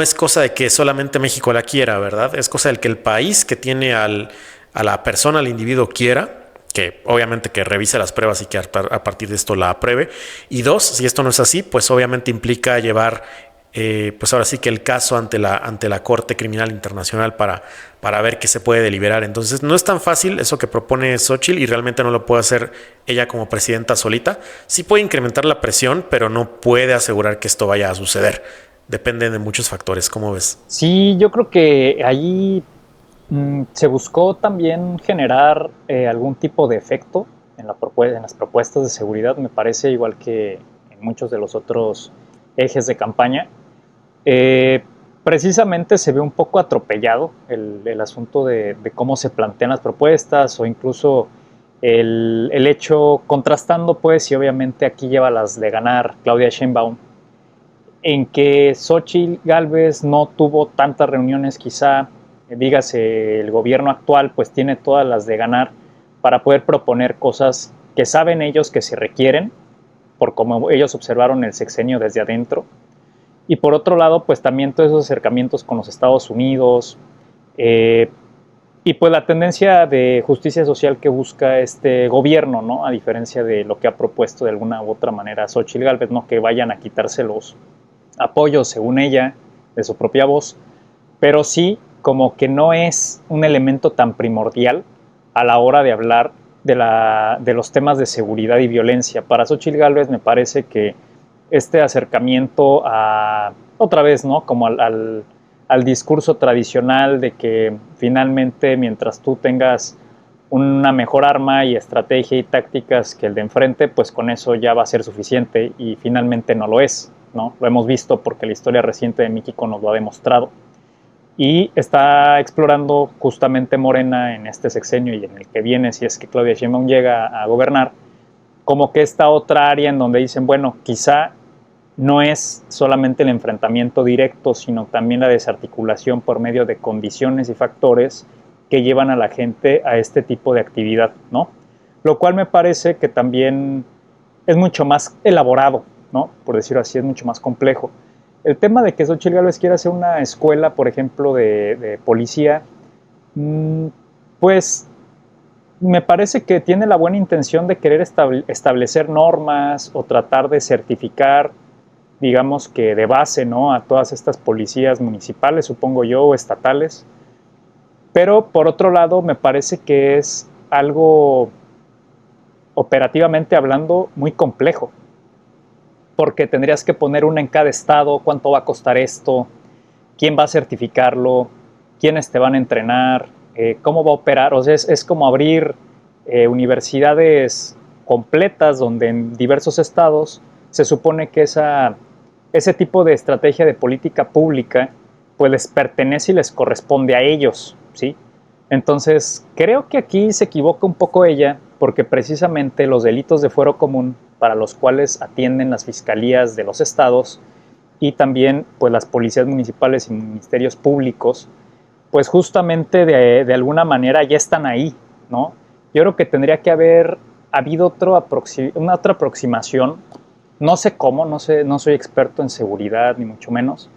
es cosa de que solamente México la quiera, ¿verdad? Es cosa del que el país que tiene a la persona, al individuo quiera, que obviamente que revise las pruebas y que a partir de esto la apruebe. Y dos, si esto no es así, pues obviamente implica llevar, pues ahora sí que el caso ante la Corte Criminal Internacional para ver qué se puede deliberar. Entonces no es tan fácil eso que propone Xochitl y realmente no lo puede hacer ella como presidenta solita. Sí puede incrementar la presión, pero no puede asegurar que esto vaya a suceder. Depende de muchos factores. ¿Cómo ves? Sí, yo creo que ahí se buscó también generar algún tipo de efecto en las propuestas de seguridad, me parece, igual que en muchos de los otros ejes de campaña. Precisamente se ve un poco atropellado el asunto de cómo se plantean las propuestas, o incluso el hecho, contrastando pues, y obviamente aquí lleva las de ganar Claudia Sheinbaum, en que Xochitl Gálvez no tuvo tantas reuniones, quizá, dígase, el gobierno actual pues tiene todas las de ganar para poder proponer cosas que saben ellos que se requieren, por como ellos observaron el sexenio desde adentro. Y por otro lado, pues también todos esos acercamientos con los Estados Unidos, y pues la tendencia de justicia social que busca este gobierno, ¿no? A diferencia de lo que ha propuesto de alguna u otra manera Xochitl Gálvez, ¿no? Que vayan a quitarse los apoyos, según ella, de su propia voz, pero sí como que no es un elemento tan primordial a la hora de hablar de los temas de seguridad y violencia. Para Xochitl Gálvez me parece que este acercamiento a, otra vez, ¿no? Como al discurso tradicional de que finalmente mientras tú tengas una mejor arma y estrategia y tácticas que el de enfrente, pues con eso ya va a ser suficiente, y finalmente no lo es, ¿no? Lo hemos visto porque la historia reciente de México nos lo ha demostrado. Y está explorando justamente Morena en este sexenio y en el que viene, si es que Claudia Sheinbaum llega a gobernar, como que esta otra área en donde dicen, bueno, quizá no es solamente el enfrentamiento directo, sino también la desarticulación por medio de condiciones y factores que llevan a la gente a este tipo de actividad, ¿no? Lo cual me parece que también es mucho más elaborado, ¿no? Por decirlo así, es mucho más complejo. El tema de que Xochitl Gálvez quiera hacer una escuela, por ejemplo, de policía, pues me parece que tiene la buena intención de querer establecer normas o tratar de certificar, digamos que de base, ¿no? A todas estas policías municipales, supongo yo, o estatales. Pero por otro lado, me parece que es algo, operativamente hablando, muy complejo, porque tendrías que poner una en cada estado, cuánto va a costar esto, quién va a certificarlo, quiénes te van a entrenar, cómo va a operar. O sea, es como abrir universidades completas donde en diversos estados se supone que ese tipo de estrategia de política pública pues les pertenece y les corresponde a ellos, ¿sí? Entonces, creo que aquí se equivoca un poco ella, porque precisamente los delitos de fuero común, para los cuales atienden las fiscalías de los estados y también pues las policías municipales y ministerios públicos, pues justamente de alguna manera ya están ahí, ¿no? Yo creo que tendría que haber habido una otra aproximación, no sé cómo, no soy experto en seguridad ni mucho menos,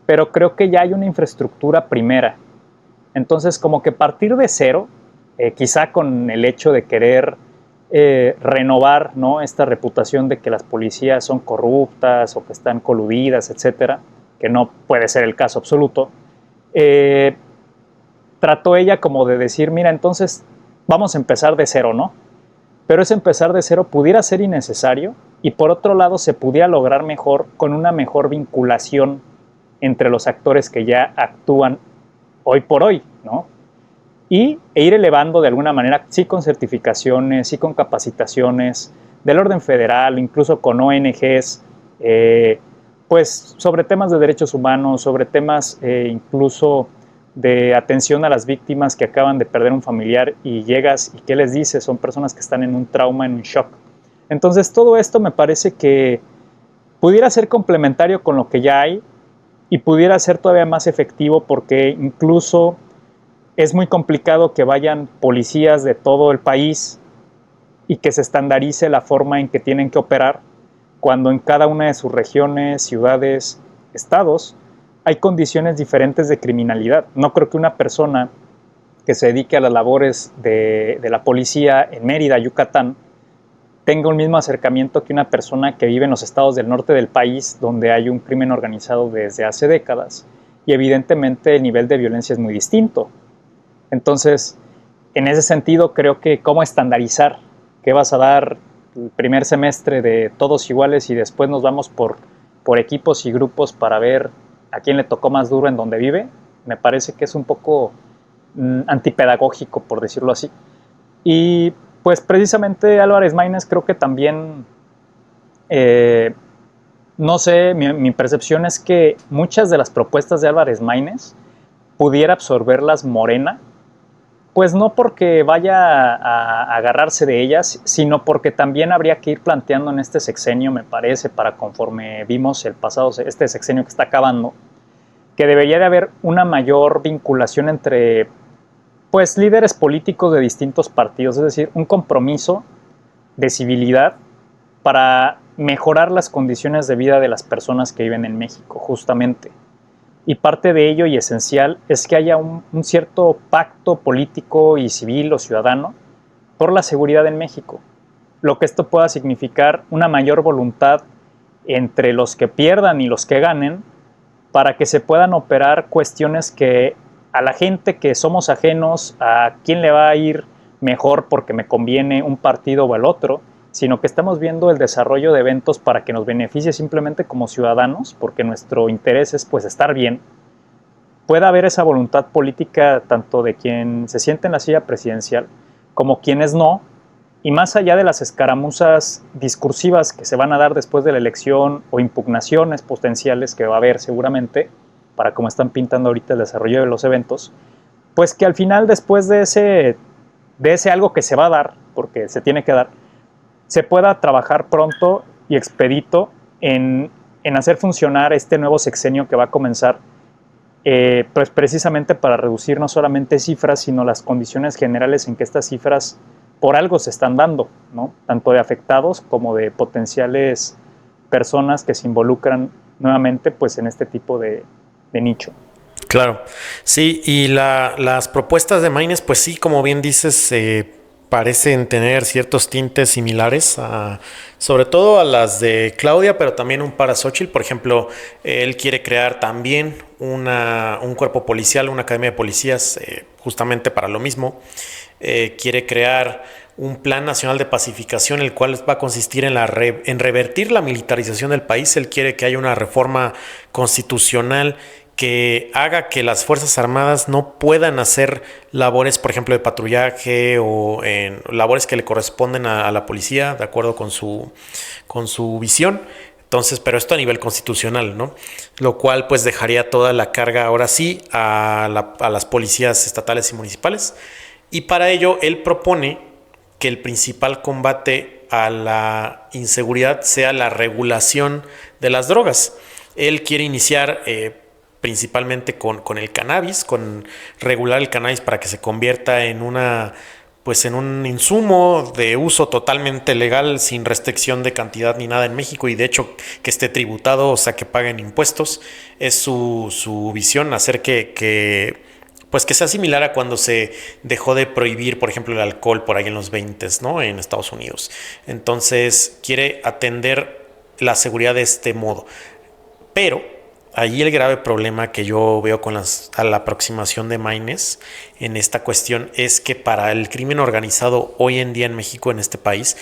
pero creo que ya hay una infraestructura primera. Entonces, como que partir de cero, quizá con el hecho de querer renovar, ¿no?, esta reputación de que las policías son corruptas o que están coludidas, etcétera, que no puede ser el caso absoluto, trató ella como de decir, mira, entonces vamos a empezar de cero, ¿no? Pero ese empezar de cero pudiera ser innecesario y por otro lado se pudiera lograr mejor con una mejor vinculación entre los actores que ya actúan hoy por hoy, ¿no? E ir elevando de alguna manera, sí con certificaciones, sí con capacitaciones del orden federal, incluso con ONGs, pues sobre temas de derechos humanos, sobre temas incluso de atención a las víctimas que acaban de perder un familiar y llegas y ¿qué les dices? Son personas que están en un trauma, en un shock. Entonces todo esto me parece que pudiera ser complementario con lo que ya hay y pudiera ser todavía más efectivo porque incluso es muy complicado que vayan policías de todo el país y que se estandarice la forma en que tienen que operar cuando en cada una de sus regiones, ciudades, estados, hay condiciones diferentes de criminalidad. No creo que una persona que se dedique a las labores de la policía en Mérida, Yucatán, tenga un mismo acercamiento que una persona que vive en los estados del norte del país, donde hay un crimen organizado desde hace décadas, y evidentemente el nivel de violencia es muy distinto. Entonces, en ese sentido, creo que cómo estandarizar qué vas a dar el primer semestre de todos iguales y después nos vamos por equipos y grupos para ver a quién le tocó más duro en donde vive, me parece que es un poco antipedagógico, por decirlo así. Y pues precisamente Álvarez Maínez creo que también, no sé, mi percepción es que muchas de las propuestas de Álvarez Maínez pudiera absorberlas Morena, pues no porque vaya a agarrarse de ellas, sino porque también habría que ir planteando en este sexenio, me parece, para conforme vimos este sexenio que está acabando, que debería de haber una mayor vinculación entre pues líderes políticos de distintos partidos, es decir, un compromiso de civilidad para mejorar las condiciones de vida de las personas que viven en México, justamente. Y parte de ello y esencial es que haya un cierto pacto político y civil o ciudadano por la seguridad en México. Lo que esto pueda significar una mayor voluntad entre los que pierdan y los que ganen para que se puedan operar cuestiones que a la gente que somos ajenos a quién le va a ir mejor porque me conviene un partido o el otro, sino que estamos viendo el desarrollo de eventos para que nos beneficie simplemente como ciudadanos, porque nuestro interés es pues estar bien, pueda haber esa voluntad política tanto de quien se siente en la silla presidencial como quienes no, y más allá de las escaramuzas discursivas que se van a dar después de la elección o impugnaciones potenciales que va a haber seguramente, para cómo están pintando ahorita el desarrollo de los eventos, pues que al final después de ese algo que se va a dar, porque se tiene que dar, se pueda trabajar pronto y expedito en hacer funcionar este nuevo sexenio que va a comenzar, pues precisamente para reducir no solamente cifras, sino las condiciones generales en que estas cifras por algo se están dando, ¿no? Tanto de afectados como de potenciales personas que se involucran nuevamente pues, en este tipo de nicho. Claro, sí, y las propuestas de Maínez, pues sí, como bien dices, parecen tener ciertos tintes similares, sobre todo a las de Claudia, pero también un par a Xóchitl. Por ejemplo, él quiere crear también un cuerpo policial, una academia de policías, justamente para lo mismo. Quiere crear un plan nacional de pacificación, el cual va a consistir en revertir la militarización del país. Él quiere que haya una reforma constitucional que haga que las Fuerzas Armadas no puedan hacer labores, por ejemplo, de patrullaje o en labores que le corresponden a la policía, de acuerdo con su visión. Entonces, pero esto a nivel constitucional, ¿no? Lo cual pues dejaría toda la carga ahora sí a las policías estatales y municipales. Y para ello él propone que el principal combate a la inseguridad sea la regulación de las drogas. Él quiere iniciar principalmente con el cannabis, con regular el cannabis para que se convierta en un insumo de uso totalmente legal, sin restricción de cantidad ni nada en México, y de hecho que esté tributado, o sea que paguen impuestos. Es su visión, hacer que pues que sea similar a cuando se dejó de prohibir, por ejemplo, el alcohol por ahí en los 20, ¿no? En Estados Unidos. Entonces quiere atender la seguridad de este modo. Pero allí el grave problema que yo veo con a la aproximación de Maines en esta cuestión es que para el crimen organizado hoy en día en México, en este país,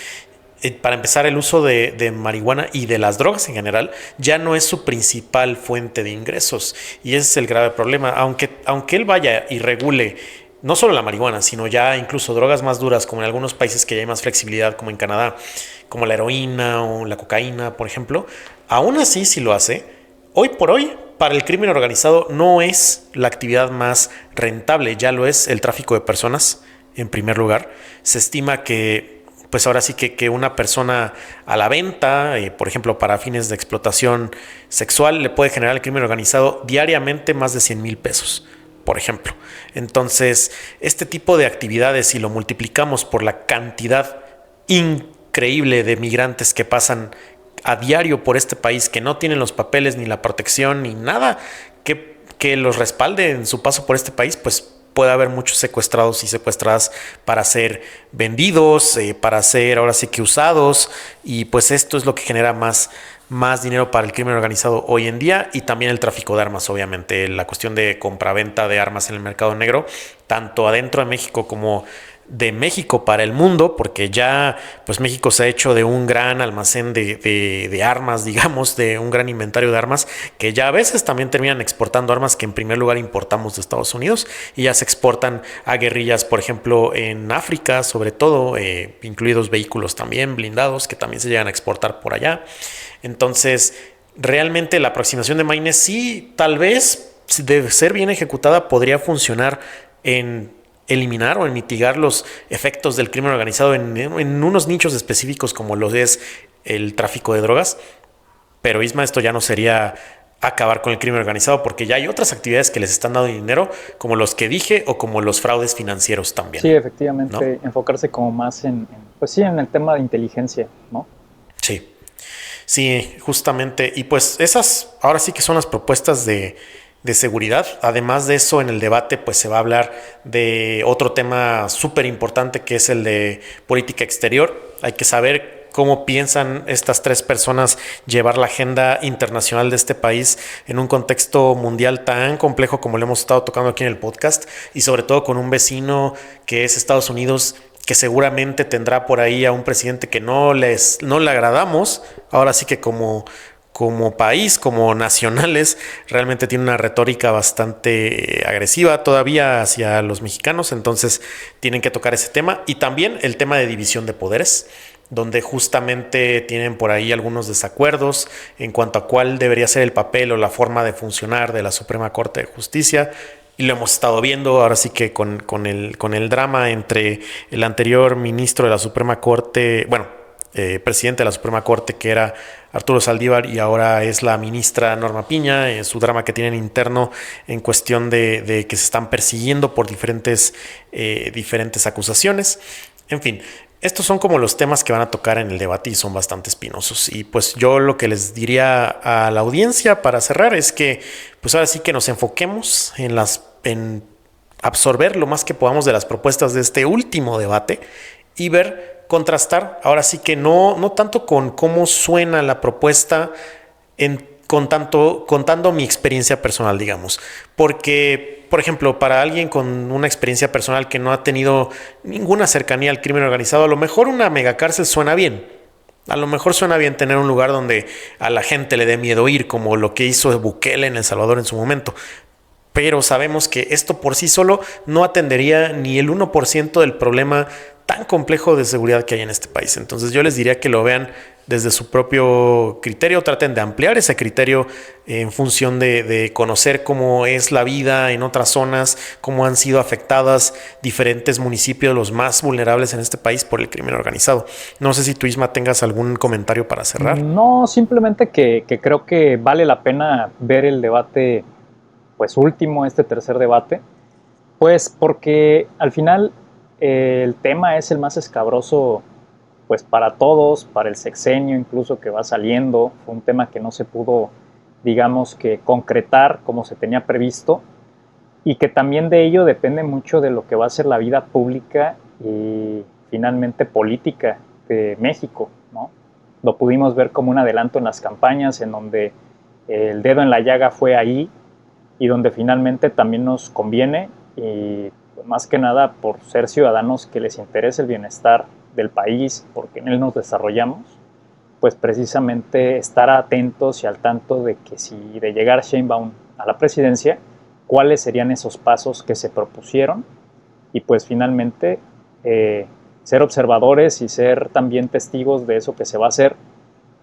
para empezar, el uso de marihuana y de las drogas en general ya no es su principal fuente de ingresos. Y ese es el grave problema. Aunque él vaya y regule no solo la marihuana, sino ya incluso drogas más duras, como en algunos países que ya hay más flexibilidad, como en Canadá, como la heroína o la cocaína, por ejemplo, aún así, si lo hace, hoy por hoy, para el crimen organizado no es la actividad más rentable, ya lo es el tráfico de personas, en primer lugar. Se estima que pues ahora sí que una persona a la venta, por ejemplo, para fines de explotación sexual, le puede generar al crimen organizado diariamente más de 100,000 pesos, por ejemplo. Entonces, este tipo de actividades, si lo multiplicamos por la cantidad increíble de migrantes que pasan a diario por este país, que no tienen los papeles, ni la protección, ni nada que los respalde en su paso por este país, pues puede haber muchos secuestrados y secuestradas para ser vendidos, para ser ahora sí que usados, y pues esto es lo que genera más dinero para el crimen organizado hoy en día, y también el tráfico de armas, obviamente, la cuestión de compraventa de armas en el mercado negro, tanto adentro de México como de México para el mundo, porque ya pues México se ha hecho de un gran almacén de armas, digamos, de un gran inventario de armas, que ya a veces también terminan exportando armas que en primer lugar importamos de Estados Unidos, y ya se exportan a guerrillas, por ejemplo, en África, sobre todo, incluidos vehículos también blindados, que también se llegan a exportar por allá. Entonces, realmente la aproximación de Maines sí, tal vez, de ser bien ejecutada, podría funcionar en eliminar o en mitigar los efectos del crimen organizado en unos nichos específicos como lo es el tráfico de drogas. Pero Isma, esto ya no sería acabar con el crimen organizado, porque ya hay otras actividades que les están dando dinero, como los que dije, o como los fraudes financieros también. Sí, efectivamente, ¿no? enfocarse como más pues sí, en el tema de inteligencia, ¿no? Sí, justamente. Y pues esas ahora sí que son las propuestas de seguridad. Además de eso, en el debate pues se va a hablar de otro tema súper importante, que es el de política exterior. Hay que saber cómo piensan estas tres personas llevar la agenda internacional de este país en un contexto mundial tan complejo como lo hemos estado tocando aquí en el podcast, y sobre todo con un vecino que es Estados Unidos, que seguramente tendrá por ahí a un presidente que no le agradamos. Ahora sí que como país, como nacionales, realmente tiene una retórica bastante agresiva todavía hacia los mexicanos. Entonces tienen que tocar ese tema, y también el tema de división de poderes, donde justamente tienen por ahí algunos desacuerdos en cuanto a cuál debería ser el papel o la forma de funcionar de la Suprema Corte de Justicia. Y lo hemos estado viendo ahora sí que con el drama entre el anterior ministro de la Suprema Corte, presidente de la Suprema Corte, que era Arturo Saldívar, y ahora es la ministra Norma Piña, su drama que tienen interno en cuestión de que se están persiguiendo por diferentes acusaciones. En fin, estos son como los temas que van a tocar en el debate, y son bastante espinosos. Y pues yo lo que les diría a la audiencia para cerrar es que pues ahora sí que nos enfoquemos en absorber lo más que podamos de las propuestas de este último debate, y contrastar, ahora sí que no tanto con cómo suena la propuesta, contando mi experiencia personal, digamos. Porque, por ejemplo, para alguien con una experiencia personal que no ha tenido ninguna cercanía al crimen organizado, a lo mejor una megacárcel suena bien. A lo mejor suena bien tener un lugar donde a la gente le dé miedo ir, como lo que hizo Bukele en El Salvador en su momento. Pero sabemos que esto por sí solo no atendería ni el 1% del problema tan complejo de seguridad que hay en este país. Entonces yo les diría que lo vean desde su propio criterio, traten de ampliar ese criterio en función de conocer cómo es la vida en otras zonas, cómo han sido afectadas diferentes municipios, los más vulnerables en este país, por el crimen organizado. No sé si tú, Isma, tengas algún comentario para cerrar. No, simplemente que creo que vale la pena ver el debate pues último, este tercer debate, pues porque al final el tema es el más escabroso pues para todos, para el sexenio incluso que va saliendo. Fue un tema que no se pudo, digamos, que concretar como se tenía previsto, y que también de ello depende mucho de lo que va a ser la vida pública y finalmente política de México, ¿no? Lo pudimos ver como un adelanto en las campañas, en donde el dedo en la llaga fue ahí y donde finalmente también nos conviene, y más que nada por ser ciudadanos que les interesa el bienestar del país, porque en él nos desarrollamos, pues precisamente estar atentos y al tanto de que si de llegar Sheinbaum a la presidencia, cuáles serían esos pasos que se propusieron y pues finalmente ser observadores y ser también testigos de eso que se va a hacer,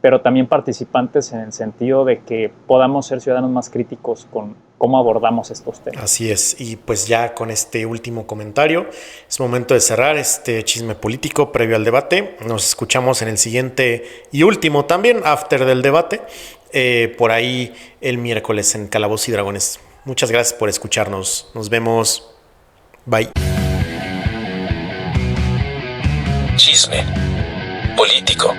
pero también participantes en el sentido de que podamos ser ciudadanos más críticos con cómo abordamos estos temas. Así es, y pues ya con este último comentario es momento de cerrar este chisme político previo al debate. Nos escuchamos en el siguiente y último también, after del debate, por ahí el miércoles en Calabozos y Dragones. Muchas gracias por escucharnos, nos vemos, bye. Chisme político.